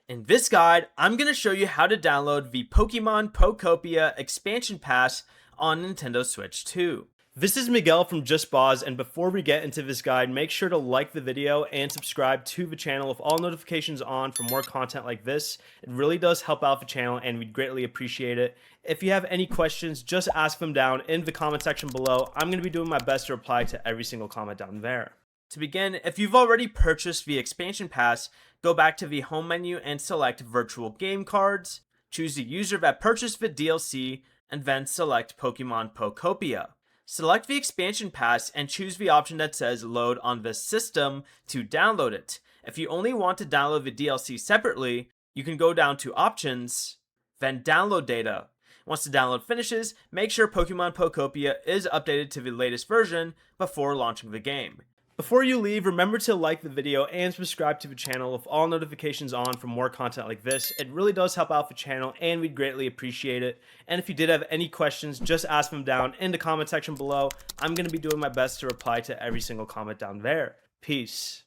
In this guide, I'm going to show you how to download the Pokémon Pokopia expansion pass on Nintendo Switch 2. This is Miguel from Just Boz, and before we get into this guide, make sure to like the video and subscribe to the channel with all notifications on for more content like this. It really does help out the channel and we'd greatly appreciate it. If you have any questions, just ask them down in the comment section below. I'm going to be doing my best to reply to every single comment down there. To begin, if you've already purchased the expansion pass, go back to the home menu and select virtual game cards, choose the user that purchased the DLC, and then select Pokemon Pokopia. Select the expansion pass and choose the option that says load on this system to download it. If you only want to download the DLC separately, you can go down to options, then download data. Once the download finishes, make sure Pokemon Pokopia is updated to the latest version before launching the game. Before you leave, remember to like the video and subscribe to the channel with all notifications on for more content like this. It really does help out the channel and we'd greatly appreciate it. And if you did have any questions, just ask them down in the comment section below. I'm going to be doing my best to reply to every single comment down there. Peace.